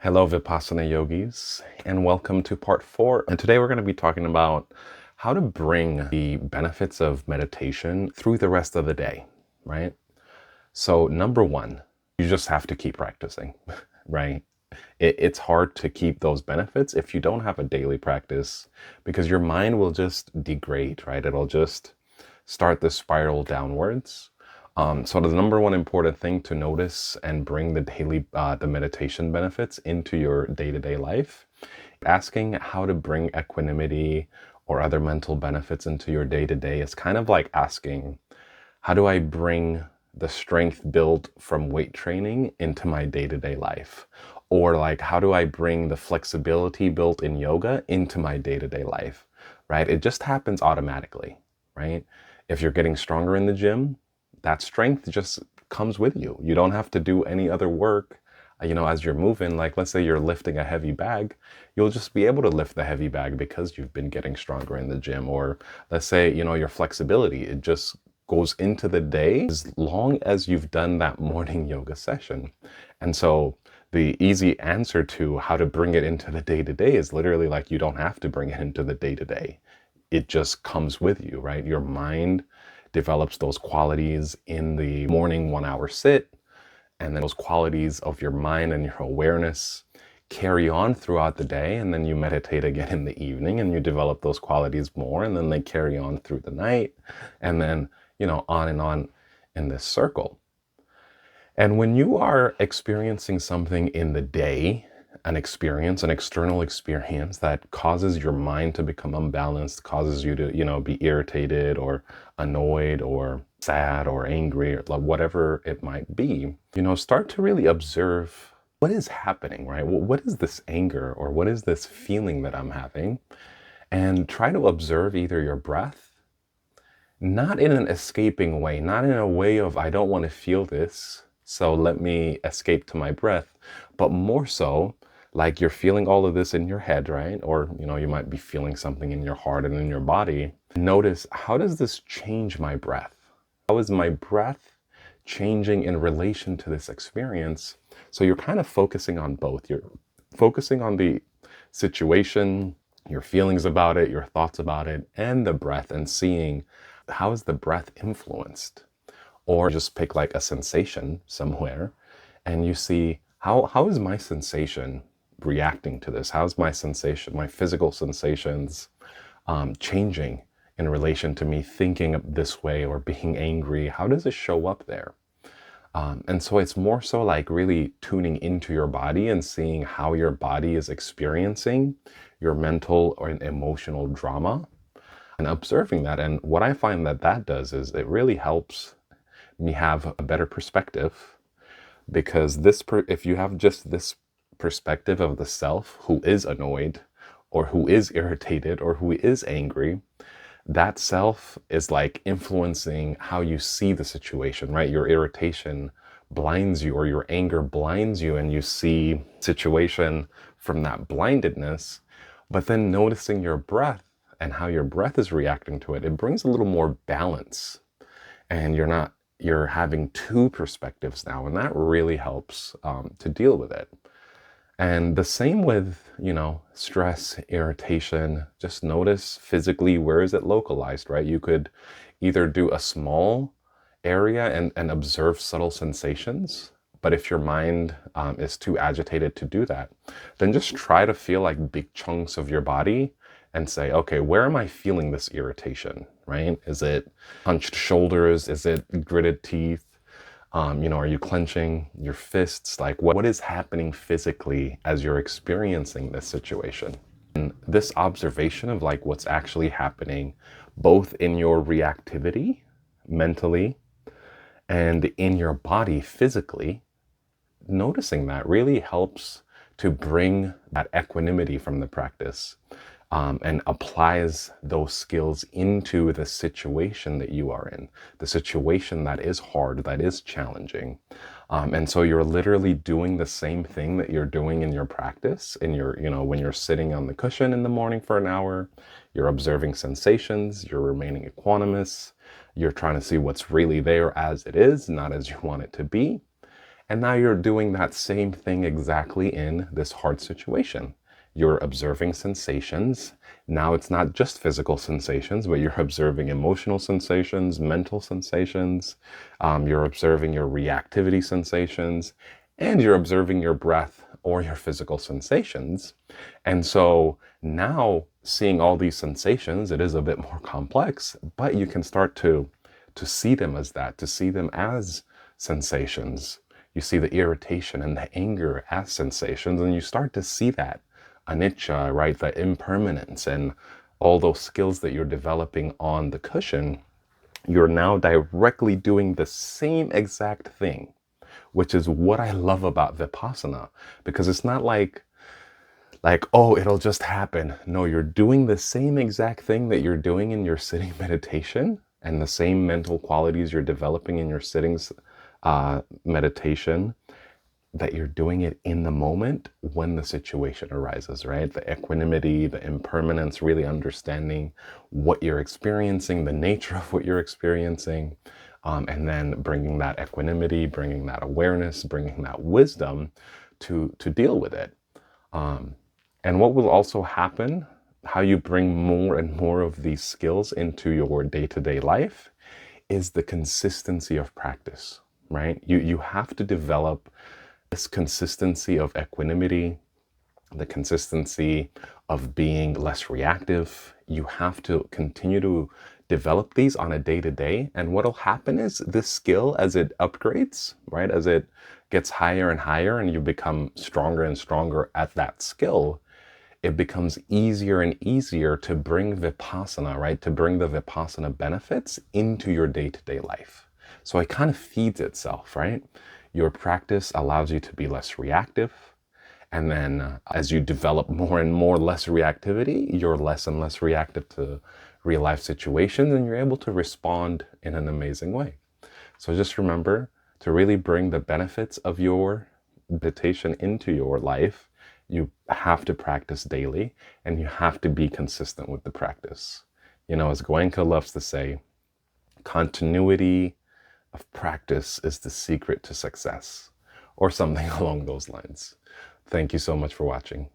Hello, Vipassana yogis, and welcome to part 4. And today we're going to be talking about how to bring the benefits of meditation through the rest of the day, right? So, number one, you just have to keep practicing, right? It's hard to keep those benefits if you don't have a daily practice because your mind will just degrade, right? It'll just start the spiral downwards. So the number one important thing to notice and bring the meditation benefits into your day-to-day life, asking how to bring equanimity or other mental benefits into your day-to-day is kind of like asking, how do I bring the strength built from weight training into my day-to-day life? Or like, how do I bring the flexibility built in yoga into my day-to-day life, right? It just happens automatically, right? If you're getting stronger in the gym, that strength just comes with you. You don't have to do any other work, as you're moving. Like, let's say you're lifting a heavy bag, you'll just be able to lift the heavy bag because you've been getting stronger in the gym. Or let's say, your flexibility, it just goes into the day as long as you've done that morning yoga session. And so the easy answer to how to bring it into the day to day is literally like, you don't have to bring it into the day to day. It just comes with you, right? Your mind develops those qualities in the morning 1 hour sit, and then those qualities of your mind and your awareness carry on throughout the day, and then you meditate again in the evening and you develop those qualities more, and then they carry on through the night, and then on and on in this circle. And when you are experiencing something in the day, an external experience that causes your mind to become unbalanced, causes you to, be irritated or annoyed or sad or angry or whatever it might be, start to really observe what is happening, right? Well, what is this anger or what is this feeling that I'm having? And try to observe either your breath, not in an escaping way, not in a way of, I don't want to feel this, so let me escape to my breath, but more so like you're feeling all of this in your head, right? Or, you might be feeling something in your heart and in your body. Notice, how does this change my breath? How is my breath changing in relation to this experience? So you're kind of focusing on both. You're focusing on the situation, your feelings about it, your thoughts about it, and the breath, and seeing how is the breath influenced? Or just pick like a sensation somewhere and you see how is my sensation reacting to this? How's my sensation, my physical sensations changing in relation to me thinking this way or being angry? How does it show up there? And so it's more so like really tuning into your body and seeing how your body is experiencing your mental or emotional drama and observing that. And what I find that does is it really helps me have a better perspective, because if you have just this perspective of the self who is annoyed or who is irritated or who is angry, that self is like influencing how you see the situation, right? Your irritation blinds you or your anger blinds you and you see situation from that blindedness. But then noticing your breath and how your breath is reacting to it, it brings a little more balance, and you're having two perspectives now, and that really helps to deal with it. And the same with, stress, irritation. Just notice physically, where is it localized, right? You could either do a small area and observe subtle sensations. But if your mind is too agitated to do that, then just try to feel like big chunks of your body and say, okay, where am I feeling this irritation, right? Is it hunched shoulders? Is it gritted teeth? Are you clenching your fists? Like, what is happening physically as you're experiencing this situation? And this observation of like what's actually happening, both in your reactivity mentally and in your body physically, noticing that really helps to bring that equanimity from the practice, and applies those skills into the situation that you are in, the situation that is hard, that is challenging. And so you're literally doing the same thing that you're doing in your practice, when you're sitting on the cushion in the morning for an hour, you're observing sensations, you're remaining equanimous, you're trying to see what's really there as it is, not as you want it to be. And now you're doing that same thing exactly in this hard situation. You're observing sensations. Now it's not just physical sensations, but you're observing emotional sensations, mental sensations. You're observing your reactivity sensations, and you're observing your breath or your physical sensations. And so now seeing all these sensations, it is a bit more complex, but you can start to see them as that, to see them as sensations. You see the irritation and the anger as sensations, and you start to see that anicca, right? The impermanence and all those skills that you're developing on the cushion. You're now directly doing the same exact thing, which is what I love about Vipassana, because it's not like, oh, it'll just happen. No, you're doing the same exact thing that you're doing in your sitting meditation, and the same mental qualities you're developing in your sittings meditation, that you're doing it in the moment when the situation arises, right? The equanimity, the impermanence, really understanding what you're experiencing, the nature of what you're experiencing, and then bringing that equanimity, bringing that awareness, bringing that wisdom to deal with it. And what will also happen, how you bring more and more of these skills into your day-to-day life, is the consistency of practice, right? You have to develop this consistency of equanimity, the consistency of being less reactive. You have to continue to develop these on a day-to-day. And what'll happen is this skill, as it upgrades, right? As it gets higher and higher and you become stronger and stronger at that skill, it becomes easier and easier to bring Vipassana, right? To bring the Vipassana benefits into your day-to-day life. So it kind of feeds itself, right? Your practice allows you to be less reactive. And then as you develop more and more less reactivity, you're less and less reactive to real life situations, and you're able to respond in an amazing way. So just remember to really bring the benefits of your meditation into your life. You have to practice daily, and you have to be consistent with the practice. You know, as Goenka loves to say, continuity of practice is the secret to success, or something along those lines. Thank you so much for watching.